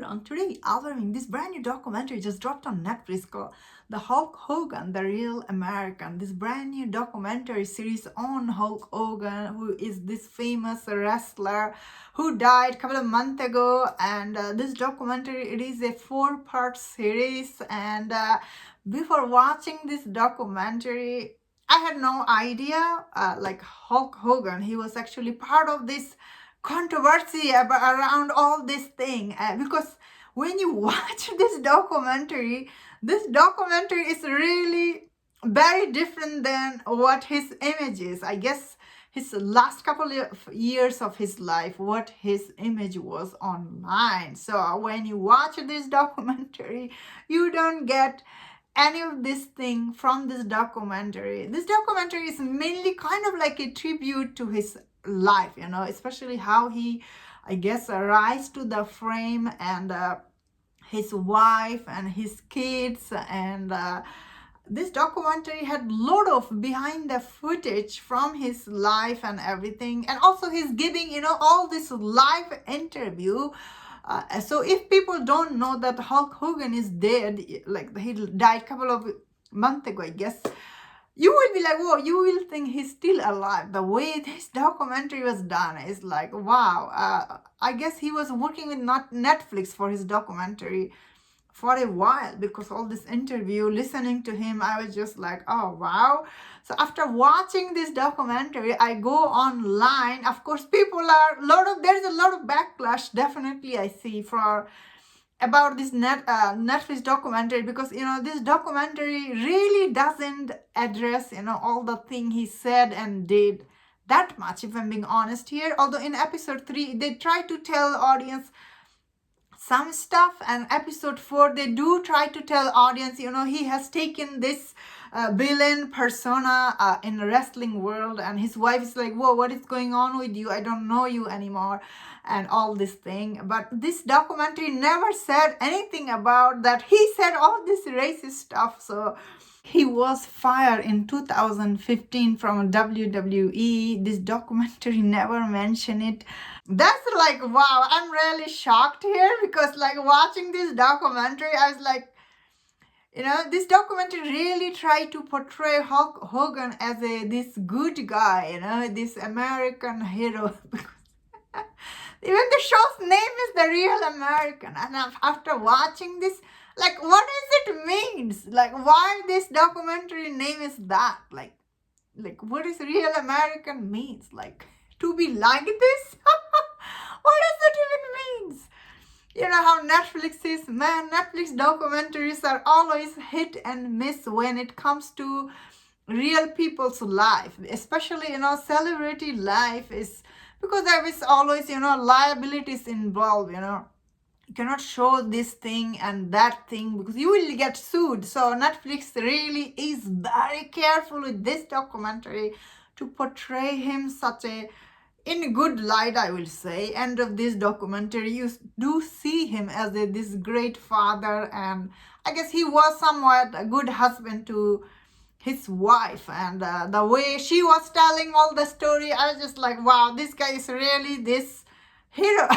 everyone. Today, Alvaring, this brand new documentary just dropped on Netflix called The Hulk Hogan, The Real American. This brand new documentary series on Hulk Hogan, who is this famous wrestler who died a couple of months ago. And this documentary, it is a 4-part series. And before watching this documentary, I had no idea, like Hulk Hogan, he was actually part of this controversy around all this thing, because when you watch this documentary is really very different than what his image is. I guess his last couple of years of his life, what his image was online. So when you watch this documentary, you don't get any of this thing from this documentary. This documentary is mainly kind of like a tribute to his life, especially how he, I guess, rise to the fame, and his wife and his kids. And this documentary had a lot of behind the footage from his life and everything, and also he's giving all this live interview. So if people don't know that Hulk Hogan is dead, like he died a couple of months ago, I guess, you will be like, whoa, you will think he's still alive. The way this documentary was done is like, wow. I guess he was working with not Netflix for his documentary for a while, because all this interview, listening to him, I was just like, oh, wow. So after watching this documentary, I go online. Of course, there's a lot of backlash, definitely, I see, about this Netflix documentary, because this documentary really doesn't address all the thing he said and did that much, if I'm being honest here. Although in episode 3 they try to tell audience some stuff, and episode 4 they do try to tell audience he has taken this villain persona in the wrestling world, and his wife is like, whoa, what is going on with you? I don't know you anymore, and all this thing. But this documentary never said anything about that. He said all this racist stuff. So he was fired in 2015 from WWE. This documentary never mentioned it. That's like, wow, I'm really shocked here, because like watching this documentary, I was like, this documentary really tried to portray Hulk Hogan as this good guy, this American hero. Even the show's name is The Real American. And after watching this, like, what does it mean? Like, why this documentary name is that? Like what is Real American means? Like, to be like this? What does it even mean? You know how Netflix is, man, Netflix documentaries are always hit and miss when it comes to real people's life, especially, celebrity life, is because there is always, liabilities involved, You cannot show this thing and that thing because you will get sued. So Netflix really is very careful with this documentary to portray him in a good light, I will say. End of this documentary, you do see him as this great father, and I guess he was somewhat a good husband to his wife. And the way she was telling all the story, I was just like, wow, this guy is really this hero.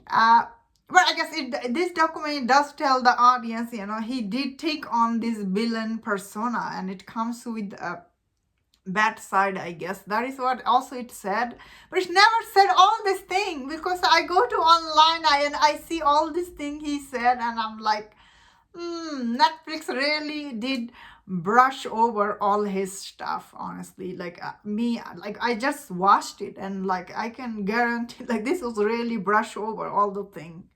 But I guess this documentary does tell the audience, he did take on this villain persona, and it comes with a bad side, I guess. That is what also it said. But it never said all this thing, because I go to online and I see all this thing he said, and I'm like, Netflix really did brush over all his stuff, honestly. Like I just watched it, and like I can guarantee, like, this was really brush over all the thing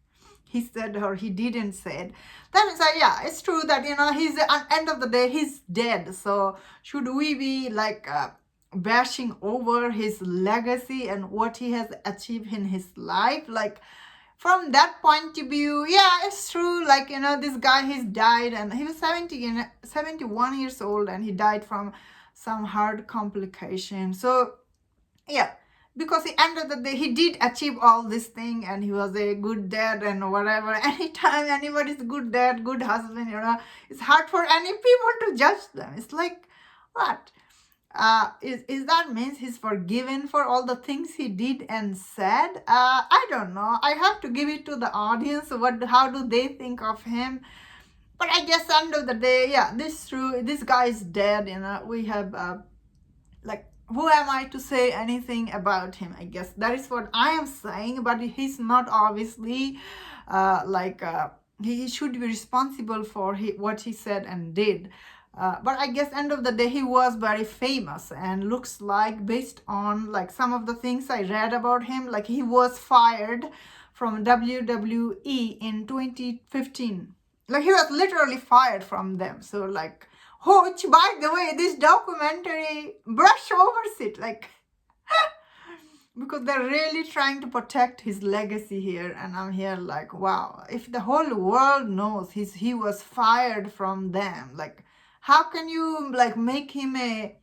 he said or he didn't say. That means, yeah, it's true that, he's, at the end of the day, he's dead. So should we be like bashing over his legacy and what he has achieved in his life? Like, from that point of view, yeah, it's true. Like, this guy, he's died, and he was 71 years old, and he died from some heart complication. So yeah, because at the end of the day, he did achieve all this thing, and he was a good dad and whatever. Anytime anybody's good dad, good husband, it's hard for any people to judge them. It's like, what? Is that means he's forgiven for all the things he did and said? I don't know. I have to give it to the audience. How do they think of him? But I guess end of the day, yeah, this is true. This guy is dead. We have like, who am I to say anything about him? I guess that is what I am saying. But he's not obviously he should be responsible for what he said and did. But I guess end of the day, he was very famous, and looks like, based on like some of the things I read about him, like he was fired from WWE in 2015. Like he was literally fired from them. So like, which, by the way, this documentary brush overs it, like, because they're really trying to protect his legacy here. And I'm here like, wow, if the whole world knows he was fired from them, like, how can you like make him a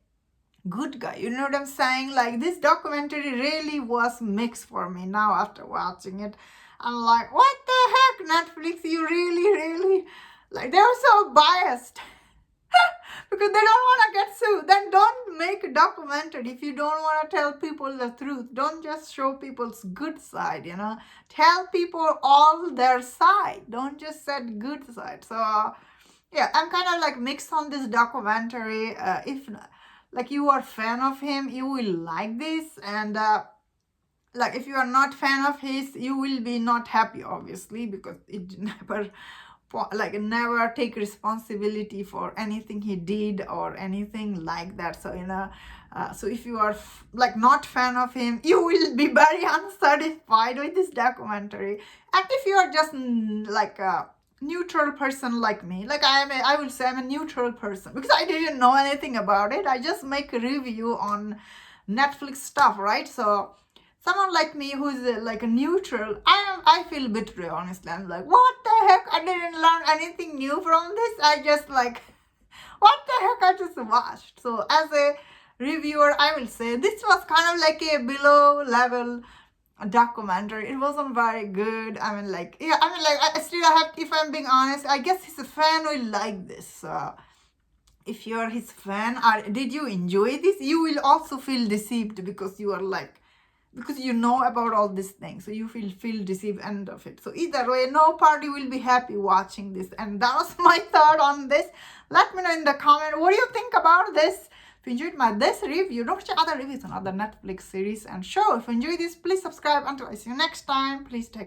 good guy? You know what I'm saying? Like, this documentary really was mixed for me now after watching it. I'm like, what the heck, Netflix? You really, like, they're so biased. Because they don't want to get sued. Then don't make a documentary if you don't want to tell people the truth. Don't just show people's good side, Tell people all their side. Don't just say good side. So, yeah, I'm kind of like mixed on this documentary. If like you are a fan of him, you will like this. And like if you are not fan of his, you will be not happy, obviously, because it never take responsibility for anything he did or anything like that. So so if you are like not fan of him, you will be very unsatisfied with this documentary. And if you are just like a neutral person like me, like I will say I'm a neutral person, because I didn't know anything about it. I just make a review on Netflix stuff, right? So someone like me who's like a neutral, I feel betrayed, honestly. I'm like, what the heck? I didn't learn anything new from this. I just like, what the heck? I just watched. So as a reviewer, I will say this was kind of like a below level documentary. It wasn't very good. I mean, like, yeah, I still have, if I'm being honest, I guess he's a fan will like this. If you're his fan, or did you enjoy this? You will also feel deceived, because you are like, because you know about all these things, so you feel deceived end of it. So either way, no party will be happy watching this. And that was my thought on this. Let me know in the comment, what do you think about this? If you enjoyed this review, don't check other reviews on other Netflix series and show. If you enjoyed this, please subscribe. Until I see you next time, please take